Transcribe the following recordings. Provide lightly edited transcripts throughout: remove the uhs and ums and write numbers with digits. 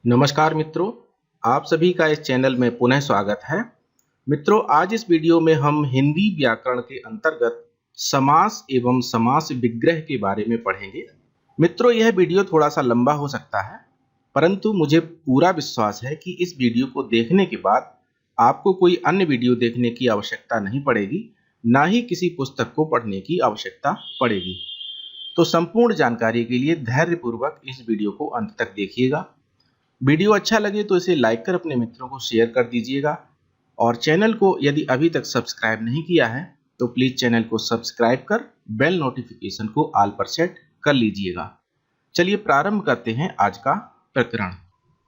नमस्कार मित्रों, आप सभी का इस चैनल में पुनः स्वागत है। मित्रों, आज इस वीडियो में हम हिंदी व्याकरण के अंतर्गत समास एवं समास विग्रह के बारे में पढ़ेंगे। मित्रों, यह वीडियो थोड़ा सा लंबा हो सकता है, परंतु मुझे पूरा विश्वास है कि इस वीडियो को देखने के बाद आपको कोई अन्य वीडियो देखने की आवश्यकता नहीं पड़ेगी, ना ही किसी पुस्तक को पढ़ने की आवश्यकता पड़ेगी। तो संपूर्ण जानकारी के लिए धैर्यपूर्वक इस वीडियो को अंत तक देखिएगा। वीडियो अच्छा लगे तो इसे लाइक कर अपने मित्रों को शेयर कर दीजिएगा और चैनल को यदि अभी तक सब्सक्राइब नहीं किया है तो प्लीज चैनल को सब्सक्राइब कर बेल नोटिफिकेशन को ऑल पर सेट कर लीजिएगा। चलिए प्रारंभ करते हैं आज का प्रकरण।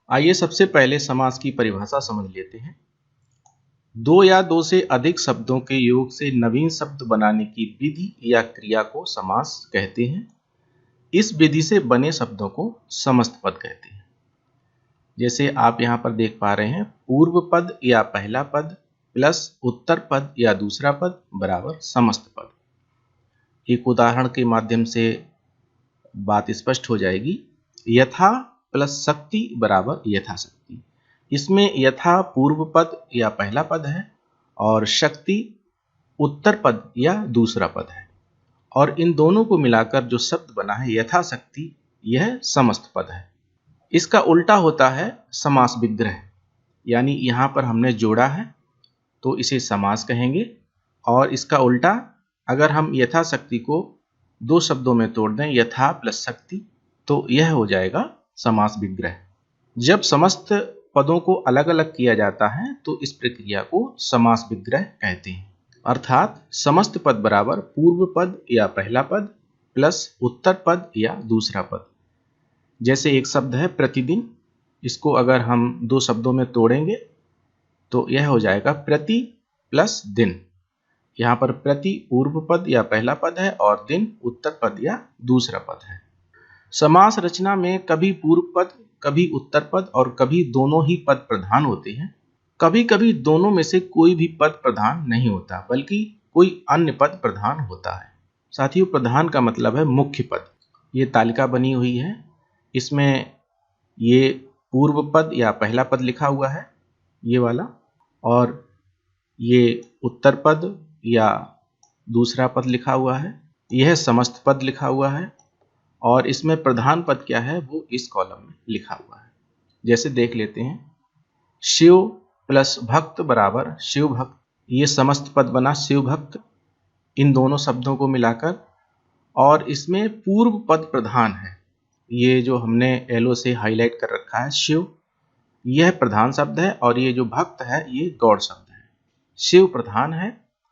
आइए सबसे पहले समास की परिभाषा समझ लेते हैं। दो या दो से अधिक शब्दों के योग से नवीन शब्द बनाने की विधि या क्रिया को समास कहते हैं। इस विधि से बने शब्दों को समस्त पद कहते हैं। जैसे आप यहाँ पर देख पा रहे हैं, पूर्व पद या पहला पद प्लस उत्तर पद या दूसरा पद बराबर समस्त पद। एक उदाहरण के माध्यम से बात स्पष्ट हो जाएगी। यथा प्लस शक्ति बराबर यथाशक्ति। इसमें यथा पूर्व पद या पहला पद है और शक्ति उत्तर पद या दूसरा पद है, और इन दोनों को मिलाकर जो शब्द बना है यथाशक्ति, यह समस्त पद है। इसका उल्टा होता है समास विग्रह, यानी यहाँ पर हमने जोड़ा है तो इसे समास कहेंगे, और इसका उल्टा अगर हम यथाशक्ति को दो शब्दों में तोड़ दें, यथा प्लस शक्ति, तो यह हो जाएगा समास विग्रह। जब समस्त पदों को अलग अलग किया जाता है तो इस प्रक्रिया को समास विग्रह कहते हैं। अर्थात समस्त पद बराबर पूर्व पद या पहला पद प्लस उत्तर पद या दूसरा पद। जैसे एक शब्द है प्रतिदिन, इसको अगर हम दो शब्दों में तोड़ेंगे तो यह हो जाएगा प्रति प्लस दिन। यहाँ पर प्रति पूर्व पद या पहला पद है और दिन उत्तर पद या दूसरा पद है। समास रचना में कभी पूर्व पद, कभी उत्तर पद और कभी दोनों ही पद प्रधान होते हैं। कभी कभी दोनों में से कोई भी पद प्रधान नहीं होता, बल्कि कोई अन्य पद प्रधान होता है। साथियों, प्रधान का मतलब है मुख्य पद। ये तालिका बनी हुई है, इसमें ये पूर्व पद या पहला पद लिखा हुआ है, ये वाला, और ये उत्तर पद या दूसरा पद लिखा हुआ है, यह समस्त पद लिखा हुआ है, और इसमें प्रधान पद क्या है वो इस कॉलम में लिखा हुआ है। जैसे देख लेते हैं, शिव प्लस भक्त बराबर शिव भक्त, ये समस्त पद बना शिव भक्त, इन दोनों शब्दों को मिलाकर, और इसमें पूर्व पद प्रधान है। ये जो हमने एलो से हाईलाइट कर रखा है शिव, यह प्रधान शब्द है, और ये जो भक्त है ये गौड़ शब्द है। शिव प्रधान है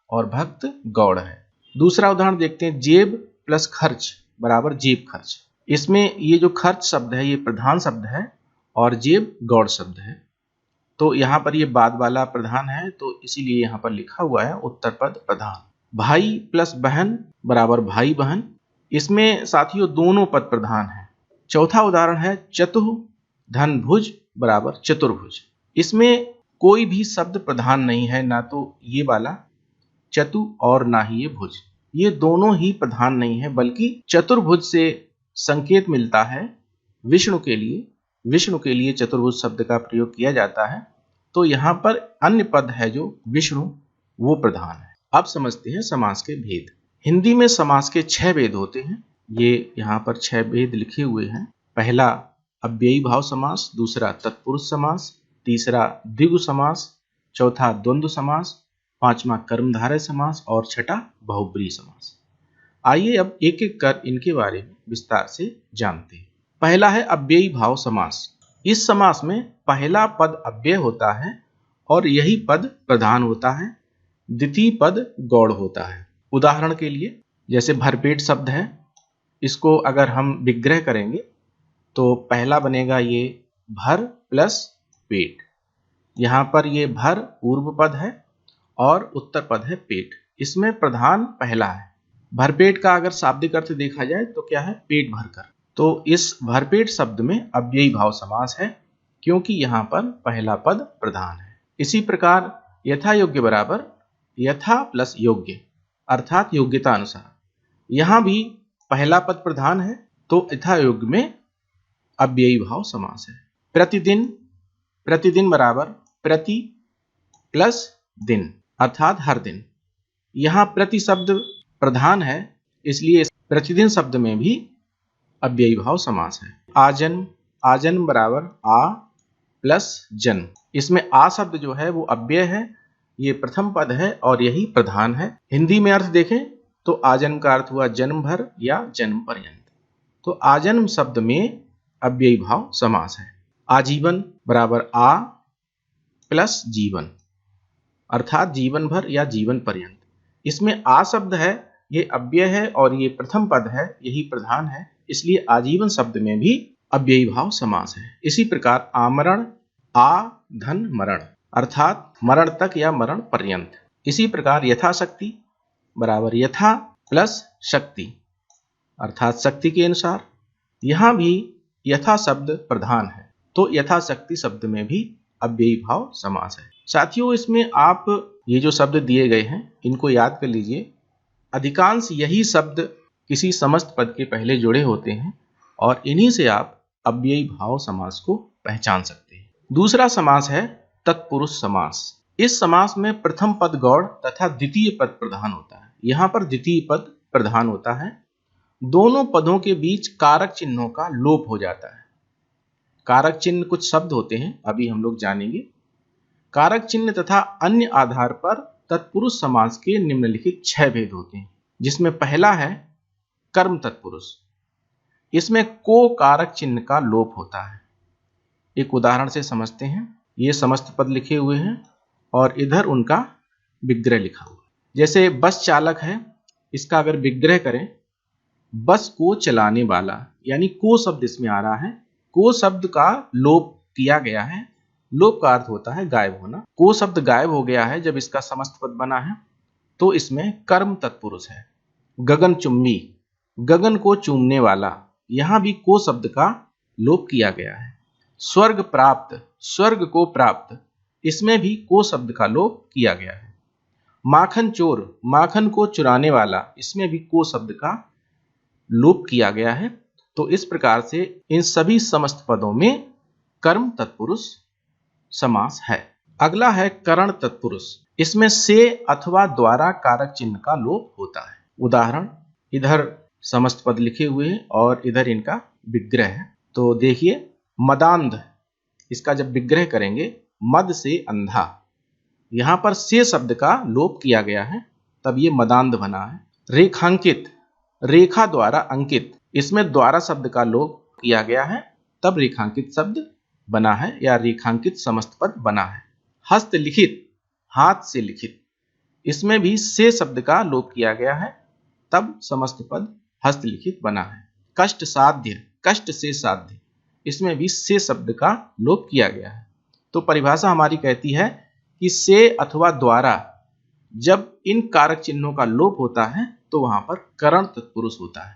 और भक्त गौड़ है। दूसरा उदाहरण देखते हैं, जेब प्लस खर्च बराबर जेब खर्च। इसमें ये जो खर्च शब्द है ये प्रधान शब्द है और जेब गौड़ शब्द है। तो यहाँ पर ये बाद वाला प्रधान है, तो इसीलिए यहाँ पर लिखा हुआ है उत्तर पद प्रधान। भाई प्लस बहन बराबर भाई बहन। इसमें साथियों दोनों पद प्रधान है। चौथा उदाहरण है, चतुः धन भुज बराबर चतुर्भुज। इसमें कोई भी शब्द प्रधान नहीं है, ना तो ये वाला चतु और ना ही ये भुज। ये दोनों ही प्रधान नहीं है, बल्कि चतुर्भुज से संकेत मिलता है विष्णु के लिए। विष्णु के लिए चतुर्भुज शब्द का प्रयोग किया जाता है, तो यहाँ पर अन्य पद है जो विष्णु, वो प्रधान है। अब समझते हैं समास के भेद। हिंदी में समास के 6 भेद होते हैं। ये यहाँ पर 6 भेद लिखे हुए हैं। पहला अव्ययी भाव समास, दूसरा तत्पुरुष समास, तीसरा द्विगु समास, चौथा द्वंद्व समास, पांचवा कर्मधारय समास और छठा बहुब्रीहि समास। आइए अब एक एक कर इनके बारे में विस्तार से जानते हैं। पहला है अव्ययी भाव समास। इस समास में पहला पद अव्यय होता है और यही पद प्रधान होता है, द्वितीय पद गौड़ होता है। उदाहरण के लिए, जैसे भरपेट शब्द है, इसको अगर हम विग्रह करेंगे तो पहला बनेगा ये भर प्लस पेट। यहाँ पर ये भर पूर्व पद है और उत्तर पद है पेट। इसमें प्रधान पहला है। भरपेट का अगर शाब्दिक अर्थ देखा जाए तो क्या है, पेट भरकर। तो इस भरपेट शब्द में अव्ययी भाव समास है, क्योंकि यहाँ पर पहला पद प्रधान है। इसी प्रकार यथा योग्य बराबर यथा प्लस योग्य, अर्थात योग्यता अनुसार। यहाँ भी पहला पद प्रधान है, तो यथा योग्य में अव्ययी भाव समास है। प्रतिदिन, प्रतिदिन बराबर प्रति प्लस दिन अर्थात हर दिन। यहाँ प्रति शब्द प्रधान है, इसलिए प्रतिदिन शब्द में भी अव्ययी भाव समास है। आजन्म, आजन्म बराबर आ प्लस जन्म। इसमें आ शब्द जो है वो अव्यय है, ये प्रथम पद है और यही प्रधान है। हिंदी में अर्थ देखें तो आजन्म का अर्थ हुआ जन्म भर या जन्म पर्यंत। तो आजन्म शब्द में अव्ययी भाव समास है। आजीवन बराबर आ प्लस जीवन अर्थात जीवन भर या जीवन पर्यंत। इसमें आ शब्द है, ये अव्यय है और ये प्रथम पद है, यही प्रधान है, इसलिए आजीवन शब्द में भी अव्ययी भाव समास है। इसी प्रकार आमरण, आ धन मरण अर्थात मरण तक या मरण पर्यंत। इसी प्रकार यथाशक्ति बराबर यथा प्लस शक्ति अर्थात शक्ति के अनुसार। यहां भी यथा शब्द प्रधान है, तो यथाशक्ति शब्द में भी अव्ययी भाव समास है। साथियों, इसमें आप ये जो शब्द दिए गए हैं इनको याद कर लीजिए। अधिकांश यही शब्द किसी समस्त पद के पहले जुड़े होते हैं और इन्हीं से आप अव्ययी भाव समास को पहचान सकते हैं। दूसरा समास है तत्पुरुष समास। इस समास में प्रथम पद गौड़ तथा द्वितीय पद प्रधान होता है। यहाँ पर द्वितीय पद प्रधान होता है। दोनों पदों के बीच कारक चिन्हों का लोप हो जाता है। कारक चिन्ह कुछ शब्द होते हैं, अभी हम लोग जानेंगे। कारक चिन्ह तथा अन्य आधार पर तत्पुरुष समास के निम्नलिखित 6 भेद होते हैं, जिसमें पहला है कर्म तत्पुरुष। इसमें को कारक चिन्ह का लोप होता है। एक उदाहरण से समझते हैं। ये समस्त पद लिखे हुए हैं और इधर उनका विग्रह लिखा हुआ है। जैसे बस चालक है, इसका अगर विग्रह करें बस को चलाने वाला, यानी को शब्द इसमें आ रहा है। को शब्द का लोप किया गया है। लोप का अर्थ होता है गायब होना। को शब्द गायब हो गया है जब इसका समस्त पद बना है, तो इसमें कर्म तत्पुरुष है। गगन चुम्बी, गगन को चूमने वाला, यहां भी को शब्द का लोप किया गया है। स्वर्ग प्राप्त, स्वर्ग को प्राप्त, इसमें भी को शब्द का लोप किया गया है। माखन चोर, माखन को चुराने वाला, इसमें भी को शब्द का लोप किया गया है। तो इस प्रकार से इन सभी समस्त पदों में कर्म तत्पुरुष समास है। अगला है करण तत्पुरुष। इसमें से अथवा द्वारा कारक चिन्ह का लोप होता है। उदाहरण, इधर समस्त पद लिखे हुए हैं और इधर इनका विग्रह है। तो देखिए, मदांध, इसका जब विग्रह करेंगे मद से अंधा, यहां पर से शब्द का लोप किया गया है, तब ये मदांध बना है। रेखांकित, रेखा द्वारा अंकित, इसमें द्वारा शब्द का लोप किया गया है, तब रेखांकित शब्द बना है या रेखांकित समस्त पद बना है। हस्तलिखित, हाथ से लिखित, इसमें भी से शब्द का लोप किया गया है, तब समस्त पद हस्तलिखित बना है। कष्ट साध्य, कष्ट से साध्य, इसमें भी से शब्द का लोप किया गया है। तो परिभाषा हमारी कहती है कि से अथवा द्वारा जब इन कारक चिन्हों का लोप होता है तो वहां पर करण तत्पुरुष होता है।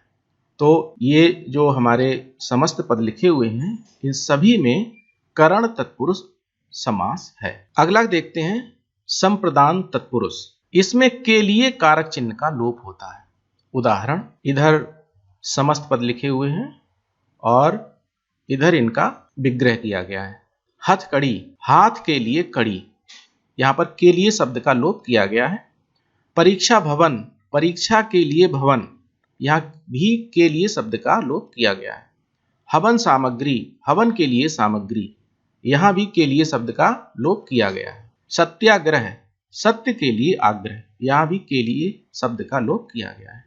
तो ये जो हमारे समस्त पद लिखे हुए हैं, इन सभी में करण तत्पुरुष समास है। अगला देखते हैं संप्रदान तत्पुरुष। इसमें के लिए कारक चिन्ह का लोप होता है। उदाहरण, इधर समस्त पद लिखे हुए हैं और इधर इनका विग्रह किया गया है। हथकड़ी, हाथ के लिए कड़ी, यहां पर के लिए शब्द का लोप किया गया है। परीक्षा भवन, परीक्षा के लिए भवन, यहां भी के लिए शब्द का लोप किया गया है। हवन सामग्री, हवन के लिए सामग्री, यहां भी के लिए शब्द का लोप किया गया है। सत्याग्रह, सत्य के लिए आग्रह, यहां भी के लिए शब्द का लोप किया गया है।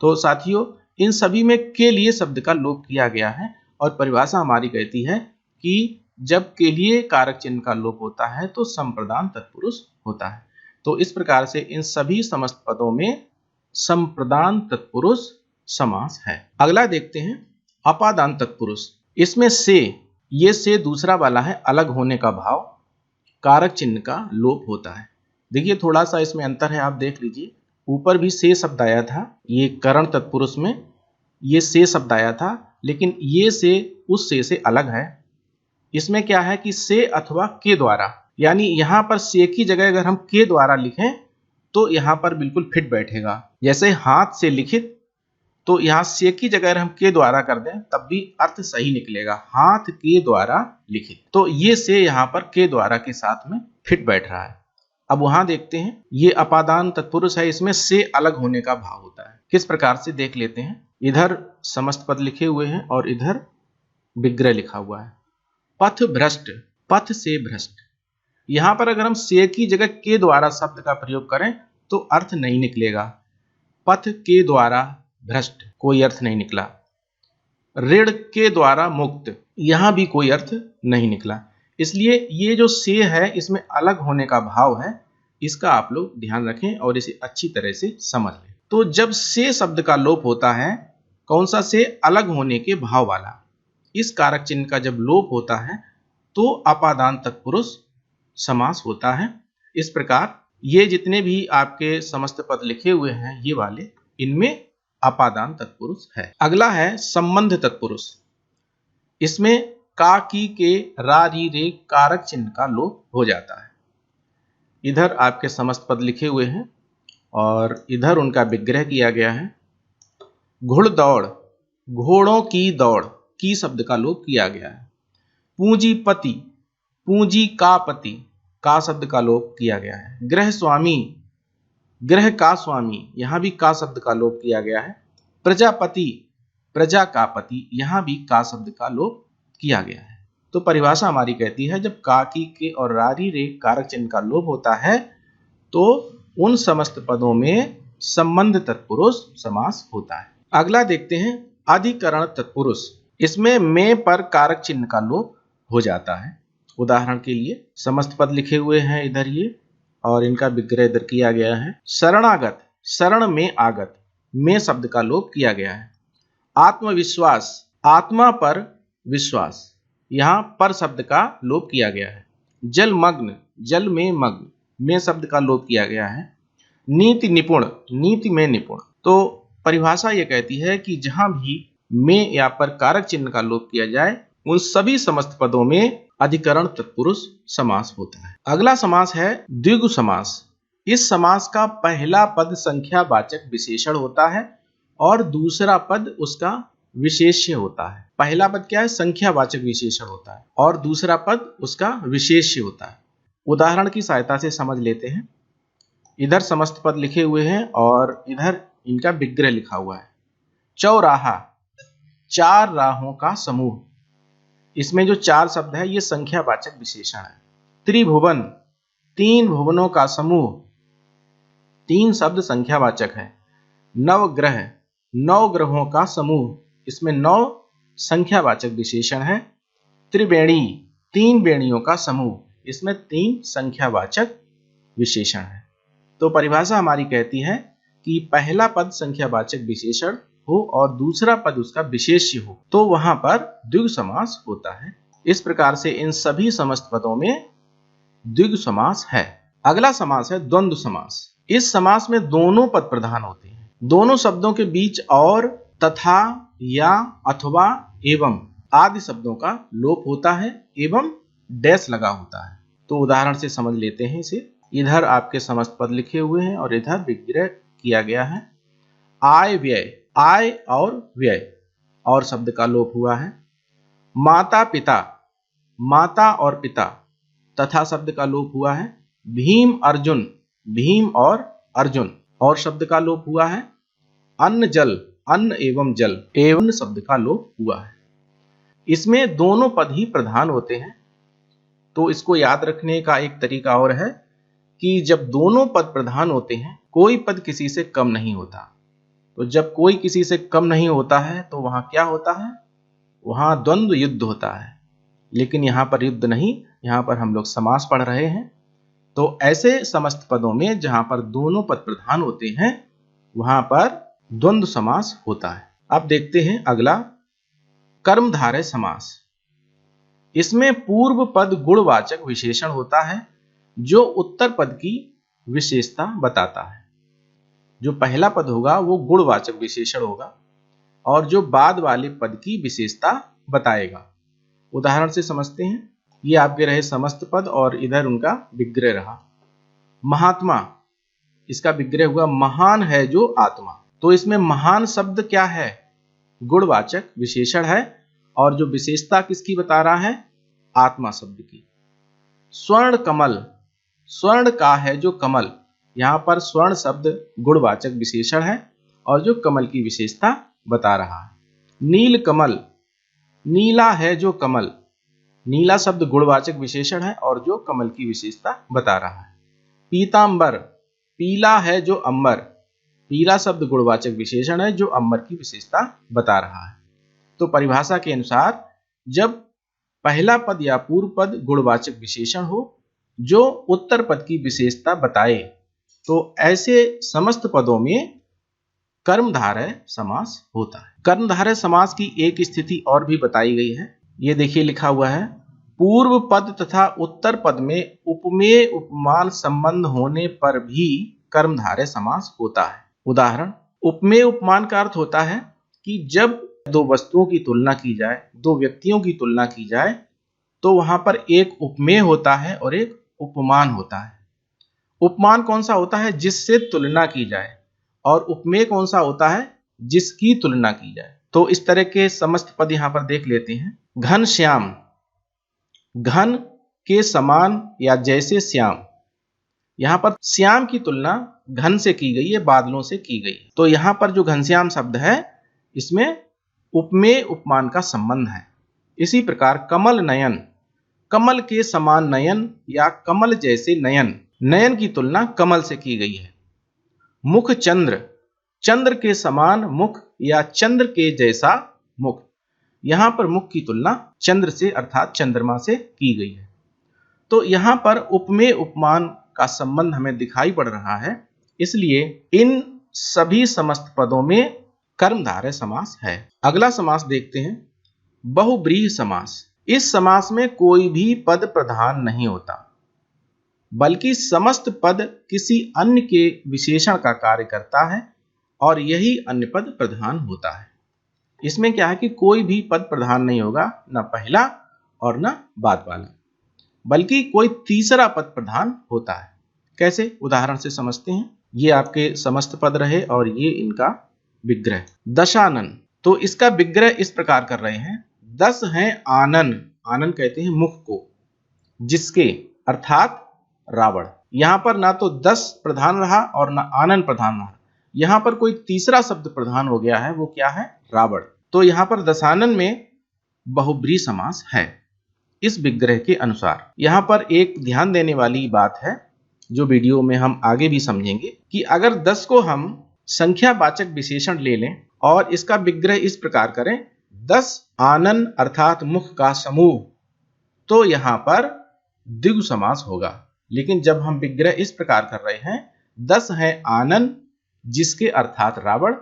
तो साथियों, इन सभी में के लिए शब्द का लोप किया गया है और परिभाषा हमारी कहती है कि जब के लिए कारक चिन्ह का लोप होता है तो संप्रदान तत्पुरुष होता है। तो इस प्रकार से इन सभी समस्त पदों में संप्रदान तत्पुरुष समास है। अगला देखते हैं अपादान तत्पुरुष। इसमें से, ये से दूसरा वाला है, अलग होने का भाव, कारक चिन्ह का लोप होता है। देखिए थोड़ा सा इसमें अंतर है, आप देख लीजिए। ऊपर भी से शब्द आया था, ये करण तत्पुरुष में ये से शब्द आया था, लेकिन ये से उस से अलग है। इसमें क्या है कि से अथवा के द्वारा, यानी यहां पर से की जगह अगर हम के द्वारा लिखें तो यहां पर बिल्कुल फिट बैठेगा। जैसे हाथ से लिखित, तो यहाँ से की जगह अगर हम के द्वारा कर दें तब भी अर्थ सही निकलेगा, हाथ के द्वारा लिखित। तो ये से यहाँ पर के द्वारा के साथ में फिट बैठ रहा है। अब वहां देखते हैं, ये अपादान तत्पुरुष है, इसमें से अलग होने का भाव होता है। किस प्रकार से देख लेते हैं। इधर समस्त पद लिखे हुए हैं और इधर विग्रह लिखा हुआ है। पथ भ्रष्ट, पथ से भ्रष्ट। यहां पर अगर हम से की जगह के द्वारा शब्द का प्रयोग करें तो अर्थ नहीं निकलेगा। पथ के द्वारा भ्रष्ट, कोई अर्थ नहीं निकला। ऋण के द्वारा मुक्त, यहां भी कोई अर्थ नहीं निकला। इसलिए ये जो से है इसमें अलग होने का भाव है, इसका आप लोग ध्यान रखें और इसे अच्छी तरह से समझ लें। तो जब से शब्द का लोप होता है, कौन सा से, अलग होने के भाव वाला, इस कारक चिन्ह का जब लोप होता है तो अपादान तत्पुरुष समास होता है। इस प्रकार ये जितने भी आपके समस्त पद लिखे हुए हैं ये वाले, इनमें अपादान तत्पुरुष है। अगला है संबंध तत्पुरुष। इसमें का, की, के, रा, री, रे कारक चिन्ह का लोप हो जाता है। इधर आपके समस्त पद लिखे हुए हैं और इधर उनका विग्रह किया गया है। घुड़ दौड़, घोड़ों की दौड़, की शब्द का लोप किया गया है। पूंजीपति, पूंजी का पति, का शब्द का लोप किया गया है। गृह स्वामी, गृह का स्वामी, यहां भी का शब्द का लोप किया गया है। प्रजापति, प्रजा का पति, यहां भी का शब्द का लोप किया गया है। तो परिभाषा हमारी कहती है जब का, की, के और रा, री, रे कारक चिन्ह का लोप होता है तो उन समस्त पदों में संबंध तत्पुरुष समास होता है। अगला देखते हैं अधिकरण तत्पुरुष। इसमें में पर कारक चिन्ह का लोप हो जाता है। उदाहरण के लिए समस्त पद लिखे हुए हैं इधर ये, और इनका विग्रह इधर किया गया है। शरणागत, शरण में आगत, में शब्द का लोप किया गया है। आत्मविश्वास, आत्मा पर विश्वास, यहां पर शब्द का लोप किया गया है। जलमग्न, जल में मग्न, में शब्द का लोप किया गया है। नीति निपुण, नीति में निपुण। तो परिभाषा यह कहती है कि जहां भी में या पर कारक चिन्ह का लोप किया जाए उन सभी समस्त पदों में अधिकरण तत्पुरुष समास होता है। अगला समास है द्विगु समास। इस समास का पहला पद संख्यावाचक विशेषण होता है और दूसरा पद उसका विशेष्य होता है। पहला पद क्या है? संख्यावाचक विशेषण होता है और दूसरा पद उसका विशेष्य होता है। उदाहरण की सहायता से समझ लेते हैं। इधर समस्त पद लिखे हुए हैं और इधर इनका विग्रह लिखा हुआ है। चौराहा, चार राहों का समूह। इसमें जो चार शब्द है ये संख्यावाचक विशेषण है। त्रिभुवन, तीन भुवनों का समूह, तीन शब्द संख्यावाचक है। नवग्रह, नौ ग्रहों का समूह, इसमें नौ संख्यावाचक विशेषण है। त्रिवेणी, तीन वेणियों का समूह, इसमें तीन संख्यावाचक विशेषण है। तो परिभाषा हमारी कहती है कि पहला पद संख्यावाचक विशेषण हो और दूसरा पद उसका विशेष्य हो तो वहां पर द्विगु समास होता है। इस प्रकार से इन सभी समस्त पदों में द्विगु समास है। अगला समास है द्वंद्व समास। इस समास में दोनों पद प्रधान होते हैं। दोनों शब्दों के बीच और, तथा, या, अथवा, एवं आदि शब्दों का लोप होता है एवं डैश लगा होता है। तो उदाहरण से समझ लेते हैं इसे। इधर आपके समस्त पद लिखे हुए हैं और इधर विग्रह किया गया है। आय व्यय, आय और व्यय और शब्द का लोप हुआ है। माता पिता, माता और पिता तथा शब्द का लोप हुआ है। भीम अर्जुन, भीम और अर्जुन और शब्द का लोप हुआ है। अन्न जल, अन्न एवं जल एवं शब्द का लोप हुआ है। इसमें दोनों पद ही प्रधान होते हैं। तो इसको याद रखने का एक तरीका और है कि जब दोनों पद प्रधान होते हैं कोई पद किसी से कम नहीं होता। तो जब कोई किसी से कम नहीं होता है तो वहां क्या होता है? वहां द्वंद्व युद्ध होता है। लेकिन यहां पर युद्ध नहीं, यहां पर हम लोग समास पढ़ रहे हैं। तो ऐसे समस्त पदों में जहां पर दोनों पद प्रधान होते हैं वहां पर द्वंद्व समास होता है। अब देखते हैं अगला कर्मधारय समास। इसमें पूर्व पद गुणवाचक विशेषण होता है जो उत्तर पद की विशेषता बताता है। जो पहला पद होगा वो गुणवाचक विशेषण होगा और जो बाद वाले पद की विशेषता बताएगा। उदाहरण से समझते हैं। ये आपके रहे समस्त पद और इधर उनका विग्रह रहा। महात्मा, इसका विग्रह हुआ महान है जो आत्मा। तो इसमें महान शब्द क्या है? गुणवाचक विशेषण है, और जो विशेषता किसकी बता रहा है? आत्मा शब्द की। स्वर्ण कमल, स्वर्ण का है जो कमल, यहां पर स्वर्ण शब्द गुणवाचक विशेषण है और जो कमल की विशेषता बता रहा है। नील कमल, नीला है जो कमल, नीला शब्द गुणवाचक विशेषण है और जो कमल की विशेषता बता रहा है। पीतांबर, पीला है जो अंबर, पीला शब्द गुणवाचक विशेषण है जो अंबर की विशेषता बता रहा है। तो परिभाषा के अनुसार जब पहला पद या पूर्व पद गुणवाचक विशेषण हो जो उत्तर पद की विशेषता बताए, तो ऐसे समस्त पदों में कर्मधारय समास होता है। कर्मधारय समास की एक स्थिति और भी बताई गई है, ये देखिए लिखा हुआ है, पूर्व पद तथा उत्तर पद में उपमेय उपमान संबंध होने पर भी कर्मधारय समास होता है। उदाहरण, उपमेय उपमान का अर्थ होता है कि जब दो वस्तुओं की तुलना की जाए, दो व्यक्तियों की तुलना की जाए, तो वहां पर एक उपमेय होता है और एक उपमान होता है। उपमान कौन सा होता है? जिससे तुलना की जाए, और उपमेय कौन सा होता है? जिसकी तुलना की जाए। तो इस तरह के समस्त पद यहां पर देख लेते हैं। घन श्याम, घन के समान या जैसे श्याम, यहां पर श्याम की तुलना घन से की गई है, बादलों से की गई है। तो यहां पर जो घनश्याम शब्द है इसमें उपमेय उपमान का संबंध है। इसी प्रकार कमल नयन, कमल के समान नयन या कमल जैसे नयन, नयन की तुलना कमल से की गई है। मुख चंद्र, चंद्र के समान मुख या चंद्र के जैसा मुख, यहां पर मुख की तुलना चंद्र से अर्थात चंद्रमा से की गई है। तो यहां पर उपमेय उपमान का संबंध हमें दिखाई पड़ रहा है, इसलिए इन सभी समस्त पदों में कर्मधारय समास है। अगला समास देखते हैं, बहुव्रीहि समास। इस समास में कोई भी पद प्रधान नहीं होता, बल्कि समस्त पद किसी अन्य के विशेषण का कार्य करता है और यही अन्य पद प्रधान होता है। इसमें क्या है कि कोई भी पद प्रधान नहीं होगा, न पहला और न बाद वाला, बल्कि कोई तीसरा पद प्रधान होता है। कैसे? उदाहरण से समझते हैं। ये आपके समस्त पद रहे और ये इनका विग्रह। दशानन, तो इसका विग्रह इस प्रकार कर रहे हैं, 10 हैं आनन, आनन कहते हैं मुख को, जिसके अर्थात रावण। यहां पर ना तो 10 प्रधान रहा और ना आनन प्रधान रहा, यहां पर कोई तीसरा शब्द प्रधान हो गया है, वो क्या है? रावण। तो यहां पर दशानन में बहुव्रीहि समास है इस विग्रह के अनुसार। यहां पर एक ध्यान देने वाली बात है जो वीडियो में हम आगे भी समझेंगे, कि अगर 10 को हम संख्यावाचक विशेषण ले लें और इसका विग्रह इस प्रकार करें, 10 आनन अर्थात मुख का समूह, तो यहां पर द्विगु समास होगा। लेकिन जब हम विग्रह इस प्रकार कर रहे हैं, 10 है आनन जिसके अर्थात रावण,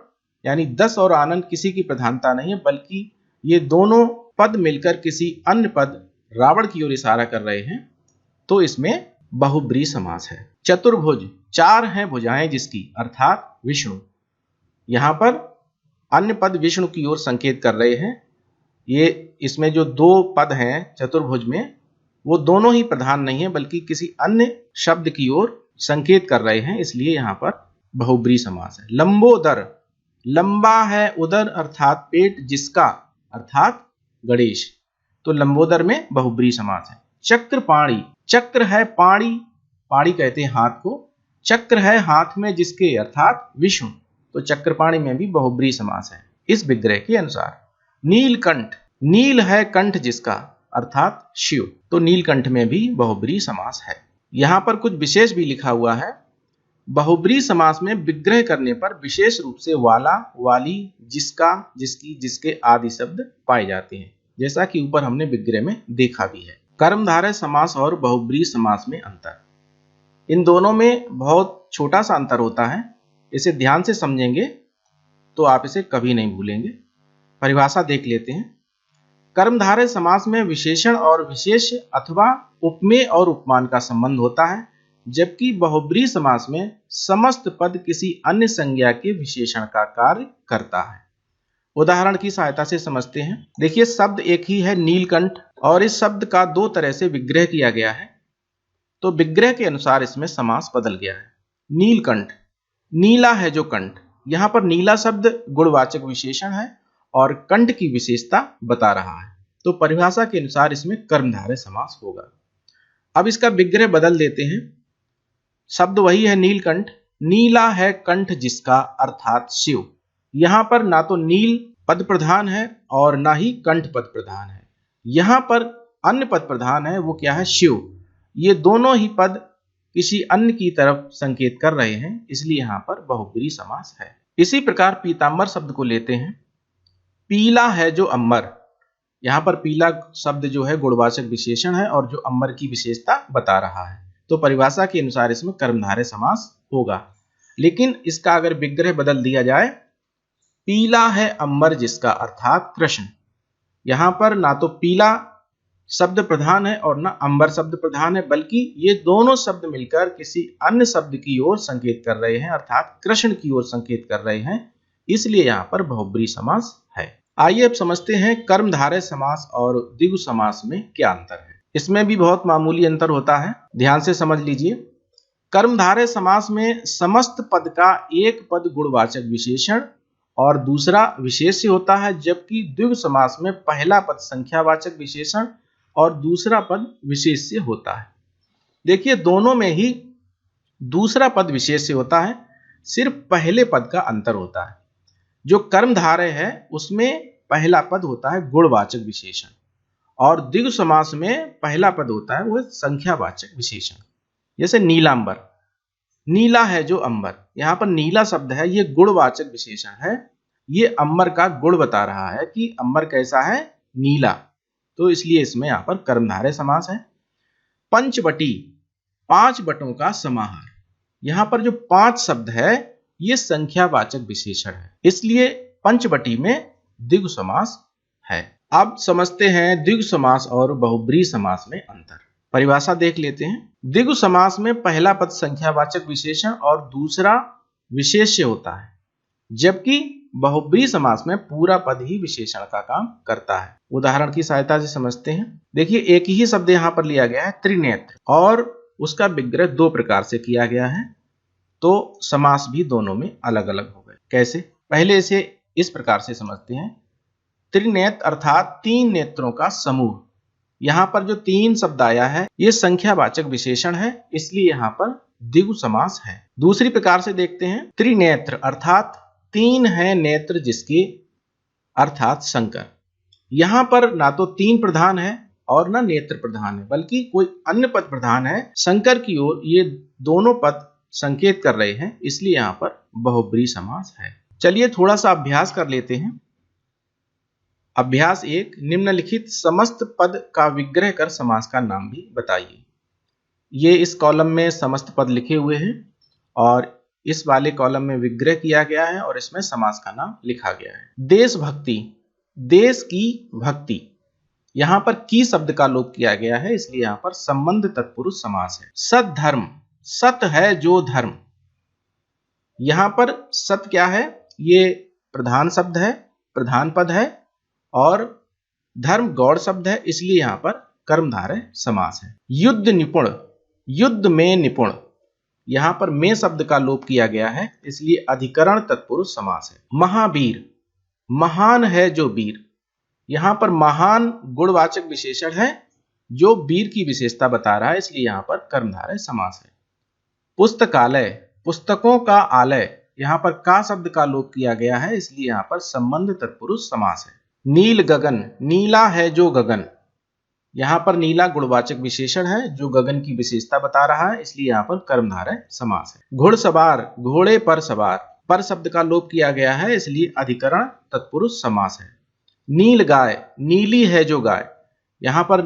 यानी 10 और आनन किसी की प्रधानता नहीं है, बल्कि ये दोनों पद मिलकर किसी अन्य पद रावण की ओर इशारा कर रहे हैं, तो इसमें बहुव्रीहि समास है। चतुर्भुज, 4 हैं भुजाएं जिसकी अर्थात विष्णु, यहां पर अन्य पद विष्णु की ओर संकेत कर रहे हैं। ये इसमें जो 2 पद हैं चतुर्भुज में, वो दोनों ही प्रधान नहीं है, बल्कि किसी अन्य शब्द की ओर संकेत कर रहे हैं, इसलिए यहां पर बहुव्रीहि समास है। लंबोदर, लंबा है उदर अर्थात पेट जिसका अर्थात गणेश, तो लंबोदर में बहुव्रीहि समास है। चक्रपाणि, चक्र है पाणी, पाणी कहते हैं हाथ को, चक्र है हाथ में जिसके अर्थात विष्णु, तो चक्रपाणि में भी बहुव्रीहि समास है इस विग्रह के अनुसार। नीलकंठ, नील है कंठ जिसका अर्थात शिव, तो नीलकंठ में भी बहुव्रीहि समास है। यहां पर कुछ विशेष भी लिखा हुआ है। बहुव्रीहि समास में विग्रह करने पर विशेष रूप से वाला, वाली, जिसका, जिसकी, जिसके आदि शब्द पाए जाते हैं, जैसा कि ऊपर हमने विग्रह में देखा भी है। कर्मधारय समास और बहुव्रीहि समास में अंतर, इन दोनों में बहुत छोटा सा अंतर होता है, इसे ध्यान से समझेंगे तो आप इसे कभी नहीं भूलेंगे। परिभाषा देख लेते हैं। कर्मधारय समास में विशेषण और विशेष अथवा उपमेय और उपमान का संबंध होता है, जबकि बहुव्रीहि समास में समस्त पद किसी अन्य संज्ञा के विशेषण का कार्य करता है। उदाहरण की सहायता से समझते हैं। देखिए, शब्द एक ही है नीलकंठ, और इस शब्द का 2 तरह से विग्रह किया गया है, तो विग्रह के अनुसार इसमें समास बदल गया है। नीलकंठ, नीला है जो कंठ, यहाँ पर नीला शब्द गुणवाचक विशेषण है और कंठ की विशेषता बता रहा है, तो परिभाषा के अनुसार इसमें कर्मधारय समास होगा। अब इसका विग्रह बदल देते हैं। शब्द वही है नीलकंठ। नीला है कंठ जिसका अर्थात शिव। यहां पर ना तो नील पद प्रधान है और ना ही कंठ पद प्रधान है। यहां पर अन्य पद प्रधान है, वो क्या है? शिव। ये दोनों ही पद किसी अन्य की तरफ संकेत कर रहे हैं, इसलिए यहां पर बहुब्रीहि समास है। इसी प्रकार पीतांबर शब्द को लेते हैं। पीला है जो अंबर। यहां पर पीला शब्द जो है गुणवाचक विशेषण है और जो अंबर की विशेषता बता रहा है, तो परिभाषा के अनुसार इसमें कर्मधारय समास होगा। लेकिन इसका अगर विग्रह बदल दिया जाए, पीला है अंबर जिसका अर्थात कृष्ण। यहां पर ना तो पीला शब्द प्रधान है और ना अंबर शब्द प्रधान है, बल्कि ये दोनों शब्द मिलकर किसी अन्य शब्द की ओर संकेत कर रहे हैं, अर्थात कृष्ण की ओर संकेत कर रहे हैं, इसलिए यहां पर बहुब्रीहि समास है। आइए अब समझते हैं कर्मधारय समास और द्विगु समास में क्या अंतर है। इसमें भी बहुत मामूली अंतर होता है, ध्यान से समझ लीजिए। कर्मधारय समास में समस्त पद का एक पद गुणवाचक विशेषण और दूसरा विशेष्य होता है, जबकि द्विगु समास में पहला पद संख्यावाचक विशेषण और दूसरा पद विशेष्य होता है। देखिए, दोनों में ही दूसरा पद विशेष्य होता है, सिर्फ पहले पद का अंतर होता है। जो कर्मधारय है उसमें पहला पद होता है गुणवाचक विशेषण और द्विगु समास में पहला पद होता है वो संख्यावाचक विशेषण। जैसे नीलांबर, नीला है जो अंबर। यहां पर नीला शब्द है, ये गुणवाचक विशेषण है, ये अंबर का गुण बता रहा है कि अंबर कैसा है? नीला, तो इसलिए इसमें यहां पर कर्मधारय समास है। पंचवटी, पांच बटों का समाहार। यहां पर जो पांच शब्द है ये संख्यावाचक विशेषण है, इसलिए पंचवटी में द्विगु समास है। अब समझते हैं द्विगु समास और बहुब्रीहि समास में अंतर। परिभाषा देख लेते हैं। द्विगु समास में पहला पद संख्यावाचक विशेषण और दूसरा विशेष्य होता है, जबकि बहुब्रीहि समास में पूरा पद ही विशेषण का काम करता है। उदाहरण की सहायता से समझते हैं। देखिए, एक ही शब्द यहां पर लिया गया है त्रिनेत्र, और उसका विग्रह दो प्रकार से किया गया है, तो समास भी दोनों में अलग अलग हो गए। कैसे? पहले इसे इस प्रकार से समझते हैं। त्रिनेत्र अर्थात तीन नेत्रों का समूह। यहां पर जो तीन शब्द आया है ये संख्यावाचक विशेषण है, इसलिए यहां पर द्विगु समास है। दूसरी प्रकार से देखते हैं। त्रिनेत्र अर्थात तीन है नेत्र जिसके, अर्थात शंकर। यहां पर ना तो तीन प्रधान है और ना नेत्र प्रधान है, बल्कि कोई अन्य पद प्रधान है। शंकर की ओर ये दोनों पद संकेत कर रहे हैं, इसलिए यहां पर बहुब्रीहि समास है। चलिए थोड़ा सा अभ्यास कर लेते हैं। अभ्यास 1, निम्नलिखित समस्त पद का विग्रह कर समास का नाम भी बताइए। ये इस कॉलम में समस्त पद लिखे हुए हैं और इस वाले कॉलम में विग्रह किया गया है और इसमें समास का नाम लिखा गया है। देशभक्ति, देश की भक्ति। यहां पर की शब्द का लोप किया गया है, इसलिए यहां पर संबंध तत्पुरुष समास है। सद्धर्म, सत है जो धर्म। यहां पर सत क्या है? ये प्रधान शब्द है, प्रधान पद है, और धर्म गौड़ शब्द है, इसलिए यहां पर कर्मधारय समास है। युद्ध निपुण, युद्ध में निपुण। यहां पर में शब्द का लोप किया गया है, इसलिए अधिकरण तत्पुरुष समास है। महावीर, महान है जो वीर। यहां पर महान गुणवाचक विशेषण है जो वीर की विशेषता बता रहा है, इसलिए यहां पर कर्मधारय समास है। पुस्तकालय, पुस्तकों का आलय। यहां पर का शब्द का लोप किया गया है, इसलिए यहां पर संबंध तत्पुरुष समास है। नील गगन, नीला है जो गगन। यहां पर नीला गुणवाचक विशेषण है जो गगन की विशेषता बता रहा है, इसलिए यहां पर कर्मधारय समास है। घुड़सवार, घोड़े पर सवार। पर शब्द का लोप किया गया है, इसलिए अधिकरण तत्पुरुष समास है। नील गाय, नीली है जो गाय। यहां पर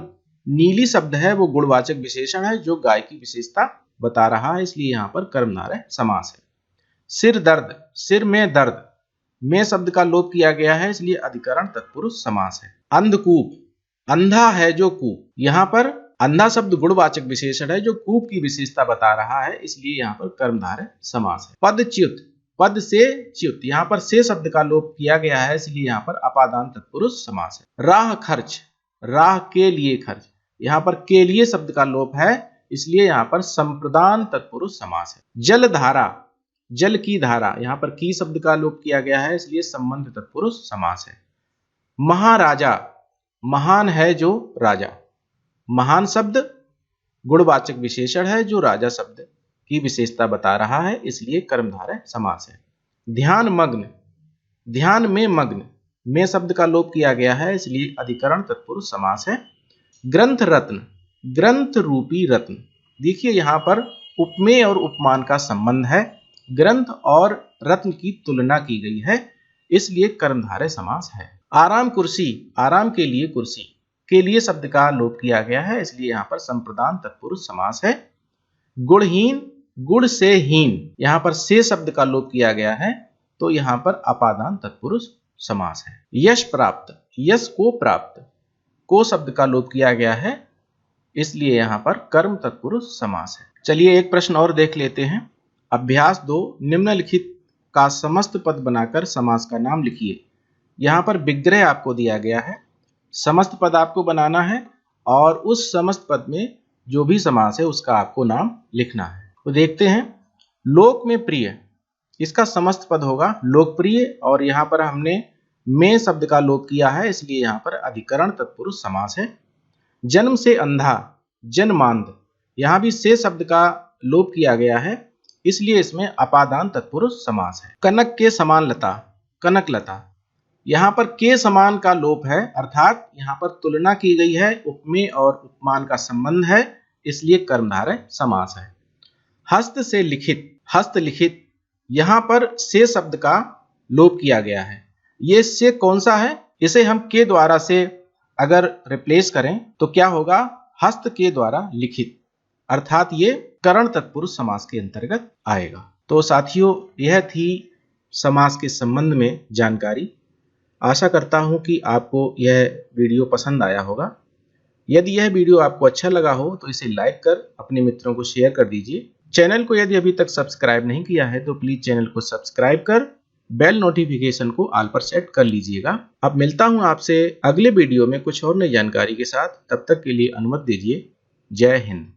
नीली शब्द है वो गुणवाचक विशेषण है जो गाय की विशेषता बता रहा है, इसलिए यहां पर कर्मधारय समास है। सिर दर्द, सिर में दर्द। में शब्द का लोप किया गया है, इसलिए अधिकरण तत्पुरुष समास है। अंधकूप, अंधा है जो कूप। यहां पर अंधा शब्द गुणवाचक विशेषण है जो कूप की विशेषता बता रहा है, इसलिए यहां पर कर्मधारय समास है। पदच्युत, पद से च्युत। यहां पर से शब्द का लोप किया गया है, इसलिए यहां पर अपादान तत्पुरुष समास है। राह खर्च, राह के लिए खर्च। यहां पर के लिए शब्द का लोप है, इसलिए यहां पर संप्रदान तत्पुरुष समास है। जलधारा, जल की धारा, यहाँ पर की शब्द का लोप किया गया है इसलिए संबंध तत्पुरुष समास है। महाराजा, महान है जो राजा, महान शब्द गुणवाचक विशेषण है जो राजा शब्द की विशेषता बता रहा है इसलिए कर्मधारय समास है। ध्यान मग्न, ध्यान में मग्न, में शब्द का लोप किया गया है इसलिए अधिकरण तत्पुरुष समास है। ग्रंथ रत्न, ग्रंथ रूपी रत्न, देखिए यहाँ पर उपमेय और उपमान का संबंध है, ग्रंथ और रत्न की तुलना की गई है इसलिए कर्मधारय समास है। आराम कुर्सी, आराम के लिए कुर्सी, के लिए शब्द का लोप किया गया है इसलिए यहाँ पर संप्रदान तत्पुरुष समास है। गुणहीन, गुण से हीन, यहाँ पर से शब्द का लोप किया गया है तो यहाँ पर अपादान तत्पुरुष समास है। यश प्राप्त, यश को प्राप्त, को शब्द का लोप किया गया है इसलिए यहाँ पर कर्म तत्पुरुष समास है। चलिए एक प्रश्न और देख लेते हैं। अभ्यास 2, निम्नलिखित का समस्त पद बनाकर समास का नाम लिखिए। यहाँ पर विग्रह आपको दिया गया है, समस्त पद आपको बनाना है और उस समस्त पद में जो भी समास है उसका आपको नाम लिखना है। तो देखते हैं। लोक में प्रिय, इसका समस्त पद होगा लोकप्रिय और यहाँ पर हमने में शब्द का लोप किया है इसलिए यहाँ पर अधिकरण तत्पुरुष समास है। जन्म से अंधा, जन्मांध, यहाँ भी से शब्द का लोप किया गया है इसलिए इसमें अपादान तत्पुरुष समास है। कनक के समान लता, कनक लता, यहाँ पर के समान का लोप है अर्थात यहाँ पर तुलना की गई है, उपमेय और उपमान का संबंध है इसलिए कर्मधारय समास है। हस्त से लिखित, हस्तलिखित, यहाँ पर से शब्द का लोप किया गया है। ये से कौन सा है, इसे हम के द्वारा से अगर रिप्लेस करें तो क्या होगा, हस्त के द्वारा लिखित, अर्थात ये करण तत्पुरुष समास के अंतर्गत आएगा। तो साथियों यह थी समास के संबंध में जानकारी। आशा करता हूं कि आपको यह वीडियो पसंद आया होगा। यदि यह वीडियो आपको अच्छा लगा हो तो इसे लाइक कर अपने मित्रों को शेयर कर दीजिए। चैनल को यदि अभी तक सब्सक्राइब नहीं किया है तो प्लीज चैनल को सब्सक्राइब कर बेल नोटिफिकेशन को ऑल पर सेट कर लीजिएगा। अब मिलता हूं आपसे अगले वीडियो में कुछ और नई जानकारी के साथ, तब तक के लिए अनुमति दीजिए। जय हिंद।